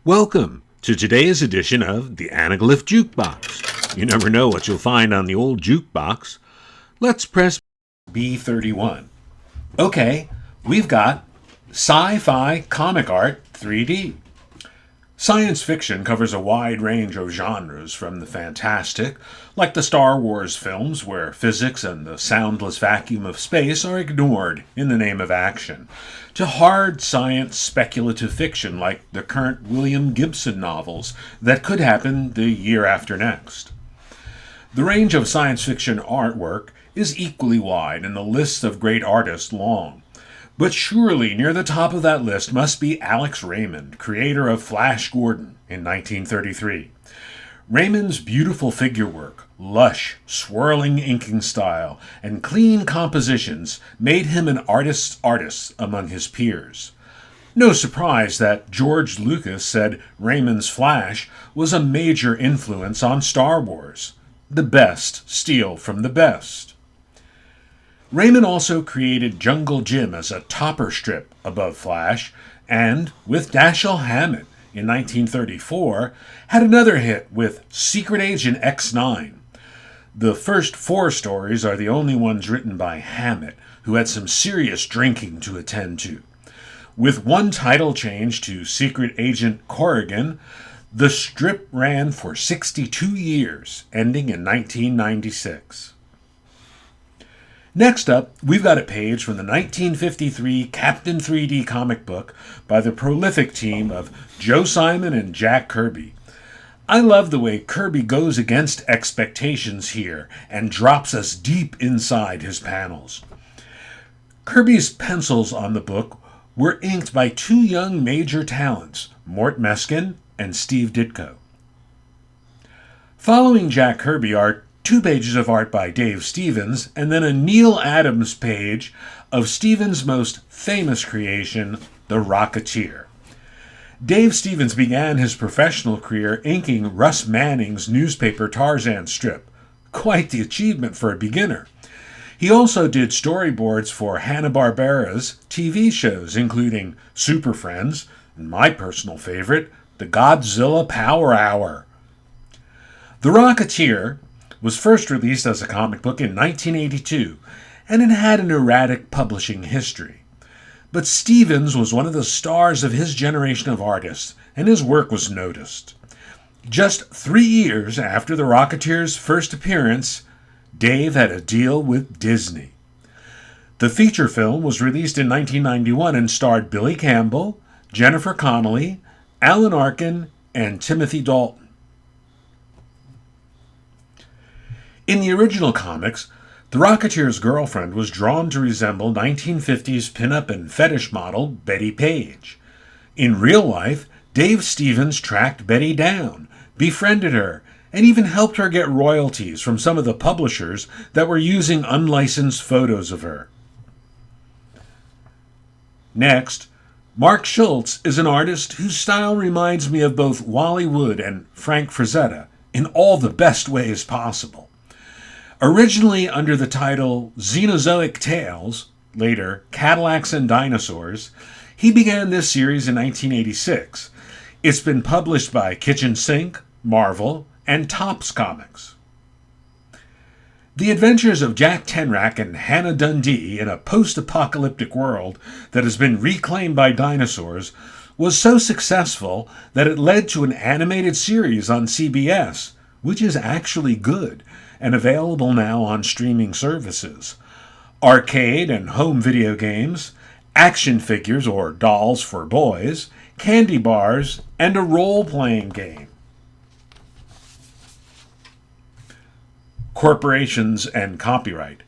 Welcome to today's edition of the Anaglyph Jukebox. You never know what you'll find on the old jukebox. Let's press B31. Okay, we've got Sci-Fi Comic Art 3D. Science fiction covers a wide range of genres, from the fantastic, like the Star Wars films where physics and the soundless vacuum of space are ignored in the name of action, to hard science speculative fiction like the current William Gibson novels that could happen the year after next. The range of science fiction artwork is equally wide and the list of great artists long. But surely near the top of that list must be Alex Raymond, creator of Flash Gordon in 1933. Raymond's beautiful figure work, lush, swirling inking style, and clean compositions made him an artist's artist among his peers. No surprise that George Lucas said Raymond's Flash was a major influence on Star Wars. The best steal from the best. Raymond also created Jungle Jim as a topper strip above Flash, and, with Dashiell Hammett in 1934, had another hit with Secret Agent X9. The first 4 stories are the only ones written by Hammett, who had some serious drinking to attend to. With one title change to Secret Agent Corrigan, the strip ran for 62 years, ending in 1996. Next up, we've got a page from the 1953 Captain 3D comic book by the prolific team of Joe Simon and Jack Kirby. I love the way Kirby goes against expectations here and drops us deep inside his panels. Kirby's pencils on the book were inked by 2 young major talents, Mort Meskin and Steve Ditko. Following Jack Kirby are 2 pages of art by Dave Stevens, and then a Neil Adams page of Stevens' most famous creation, the Rocketeer. Dave Stevens began his professional career inking Russ Manning's newspaper Tarzan strip. Quite the achievement for a beginner. He also did storyboards for Hanna-Barbera's TV shows, including Super Friends, and my personal favorite, the Godzilla Power Hour. The Rocketeer was first released as a comic book in 1982, and it had an erratic publishing history. But Stevens was one of the stars of his generation of artists, and his work was noticed. Just 3 years after the Rocketeer's first appearance, Dave had a deal with Disney. The feature film was released in 1991 and starred Billy Campbell, Jennifer Connelly, Alan Arkin, and Timothy Dalton. In the original comics, the Rocketeer's girlfriend was drawn to resemble 1950s pinup and fetish model Betty Page. In real life, Dave Stevens tracked Betty down, befriended her, and even helped her get royalties from some of the publishers that were using unlicensed photos of her. Next, Mark Schultz is an artist whose style reminds me of both Wally Wood and Frank Frazetta in all the best ways possible. Originally under the title Xenozoic Tales, later Cadillacs and Dinosaurs, he began this series in 1986. It's been published by Kitchen Sink, Marvel, and Topps Comics. The adventures of Jack Tenrack and Hannah Dundee in a post-apocalyptic world that has been reclaimed by dinosaurs was so successful that it led to an animated series on CBS, which is actually good and available now on streaming services. Arcade and home video games, action figures or dolls for boys, candy bars, and a role-playing game. Corporations and copyright.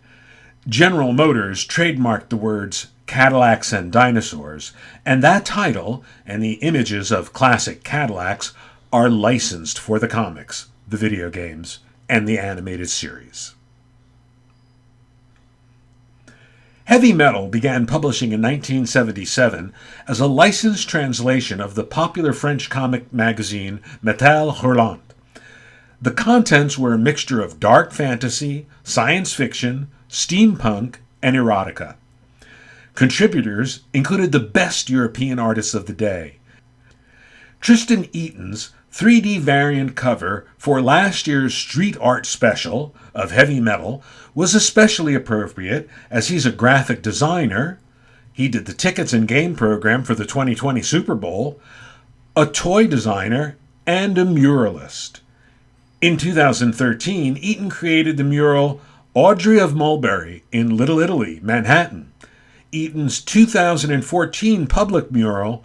General Motors trademarked the words Cadillacs and Dinosaurs, and that title and the images of classic Cadillacs are licensed for the comics, the video games, and the animated series. Heavy Metal began publishing in 1977 as a licensed translation of the popular French comic magazine Metal Hurlant. The contents were a mixture of dark fantasy, science fiction, steampunk, and erotica. Contributors included the best European artists of the day. Tristan Eaton's 3D variant cover for last year's Street Art Special of Heavy Metal was especially appropriate as he's a graphic designer. He did the tickets and game program for the 2020 Super Bowl, a toy designer, and a muralist. In 2013, Eaton created the mural Audrey of Mulberry in Little Italy, Manhattan. Eaton's 2014 public mural,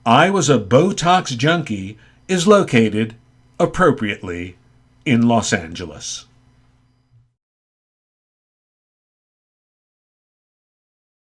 I Was a Botox Junkie, is located, appropriately, in Los Angeles.